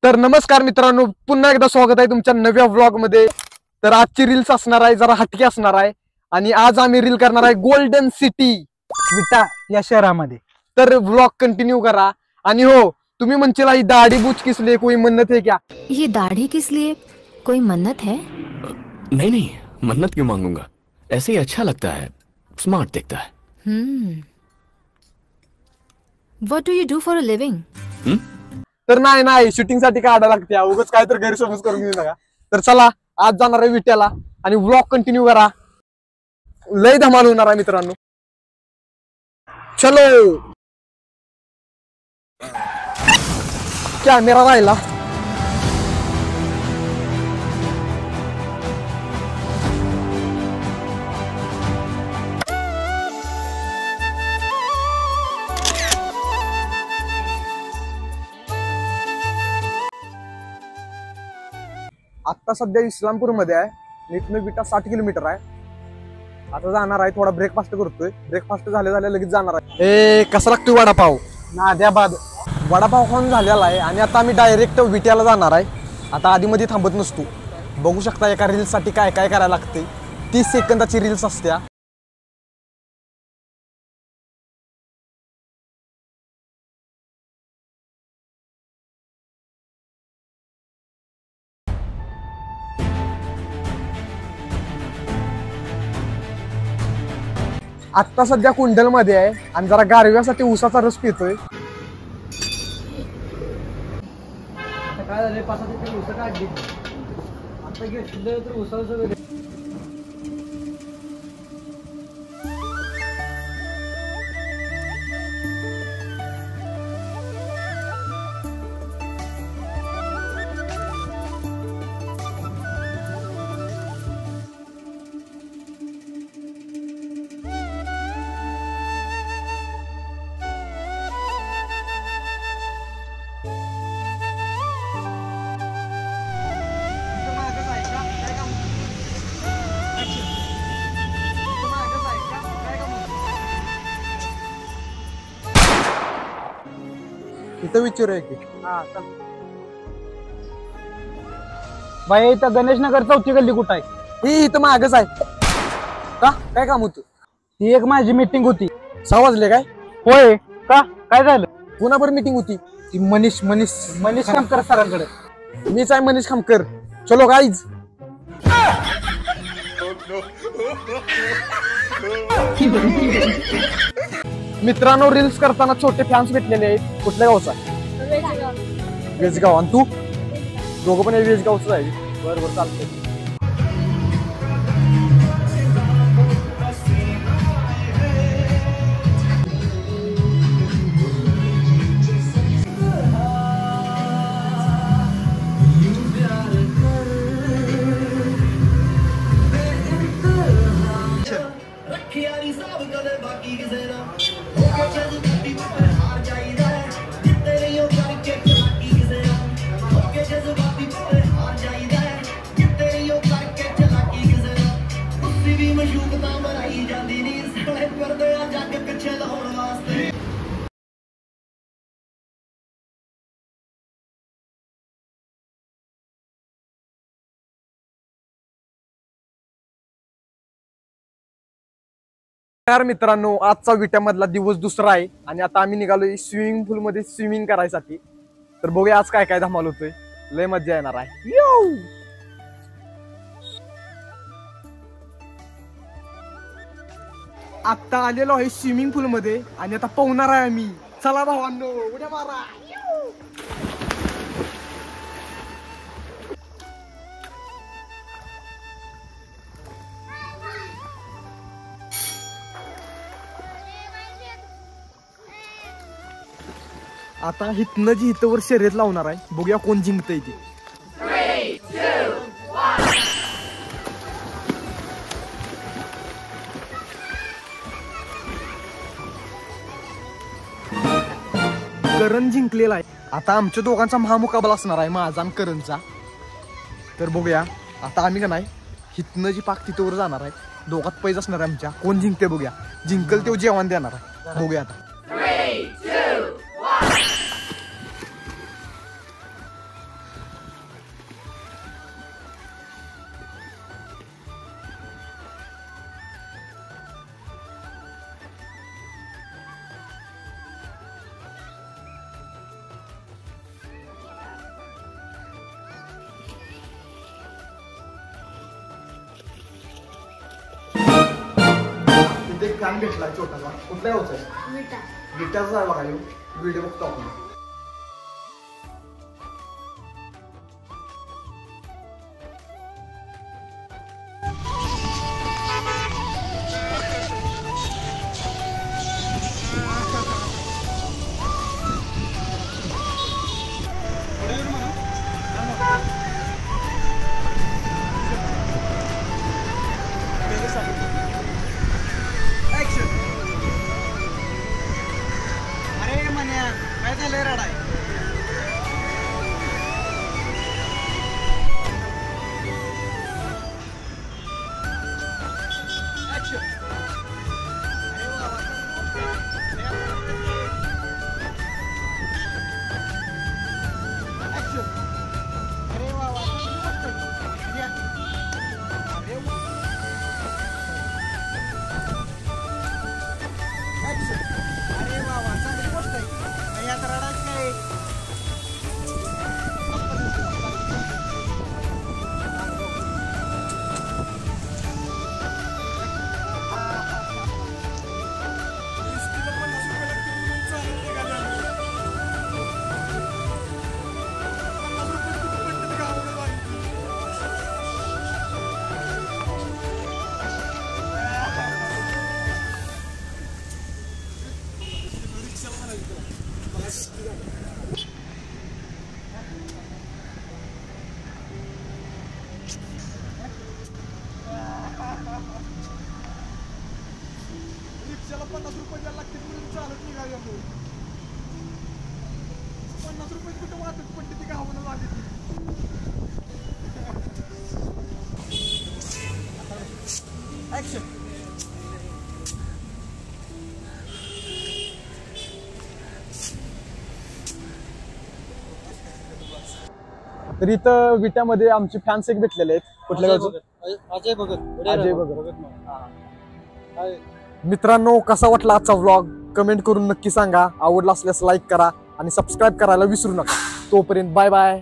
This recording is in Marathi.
तर नमस्कार मित्रांनो, पुन्हा एकदा स्वागत आहे तुमच्या नव्या व्लॉग मध्ये। तर आजची रील्स असणार आहे जरा हटके असणार आहे आणि आज आम्ही रील करणार आहे गोल्डन सिटी विटा या शहरामध्ये। तर व्लॉग कंटिन्यू करा। आणि हो, तुम्ही म्हणशील ही दाढी बूच किस लिए, कोई मन्नत है क्या? ये दाढ़ी किस लिए, कोई मन्नत है? नहीं नहीं, मन्नत क्यों मांगूंगा, ऐसे ही अच्छा लगता है, स्मार्ट दिखता है। What do you do for a living? तर नाही शूटिंग साठी काढा लागते, उगाच काय तर गैरसमज करून घेऊ नका। तर चला आज जाणार आहे विट्याला आणि व्लॉग कंटिन्यू करा, लय धमाल होणार आहे मित्रांनो। चलो कॅमेरा राहिला। आता सध्या इस्लामपूर मध्ये आहे, इथनं विटा 60 किलोमीटर आहे। आता जाणार आहे, थोडा ब्रेकफास्ट करतोय, ब्रेकफास्ट झाल्या लगेच जाणार आहे। ए कसा लागतोय वडापाव? नाद्याबाद वडापाव खाऊन झालेला आहे आणि आता आम्ही डायरेक्ट विट्याला जाणार आहे। आता आधी मध्ये थांबत नसतो, बघू शकता एका रील्स साठी काय काय करायला लागते। 30 सेकंदाची रील्स असत्या। आता सध्या कुंडल मध्ये आहे आणि जरा गारव्यासाठी ऊसाचा रस पितोय। काय झाले, 5-6 ऊस काढली आता घेतलं तर ऊसाचं इथं विचारूया की। बाई इथं गणेश नगर 4थी गल्ली कुठं आहे? ही इथं मागच आहे का? काय काम होतं? ती एक माझी मीटिंग होती। 6 वाजले काय? होय का, काय झालं? कुणाबर मीटिंग होती? ती मनीष खामकर सरांकडे। मीच आहे मनीष खामकर। चलो गाईज। मित्रांनो, रील्स करताना छोटे फॅन्स भेटलेले आहेत। कुठल्या गावचा? वेजगाव। आणि तू? दोघं पण वेजगावच आहे? बरं चालतंय। यार मित्रांनो, आजचा विट्यामधला दिवस दुसरा आहे आणि आता आम्ही निघालोय स्विमिंग पूल मध्ये स्विमिंग करायसाठी। तर बघूया आज काय काय धमाल होतोय, लय मजा येणार आहे। आता आलेलो आहे स्विमिंग पूल मध्ये आणि आता पोहणार आहे आम्ही। चला भावांनो, उड्या मारा। आता हितनं जी हितवर शर्यत लावणार आहे, बघूया कोण जिंकतंय ते। 3, 2, 1 करण जिंकलेला आहे। आता आमच्या दोघांचा महामुकाबला असणार आहे, माझा आणि करणचा। तर बघूया आता आम्ही का नाही हितनं जी पाक तिथवर जाणार आहे, दोघात पैज असणार आहे आमच्या। कोण जिंकते बघूया, जिंकल तो जेवण देणार आहे, बघूया आता। 3, 2, 1 आमचा एक फॅन भेटला छोटासा. कुठल्या गावचा आहे? विटाचा आहे बघा. व्हिडिओ बघतो आपण. अरे म्हण्या काय झालंय रडाय? अरे वा वा चांगली गोष्ट आहे. काही आता रडायचं काय? रिक्षाला 50 रुपये द्यायला लागते म्हणून चालत निघाली आपण. 50 रुपये कुठं वाटत पडते ती गावाला झाली ती. ऍक्शन. तर इथं विट्यामध्ये आमचे फॅन्स एक भेटलेले आहेत. कुठल्या गावचे? अजय भगत. अजय भगत. मित्रांनो, कसा वाटला आजचा व्लॉग कमेंट करून नक्की सांगा. आवडला असल्यास लाईक करा आणि सबस्क्राईब करायला विसरू नका. तोपर्यंत बाय बाय.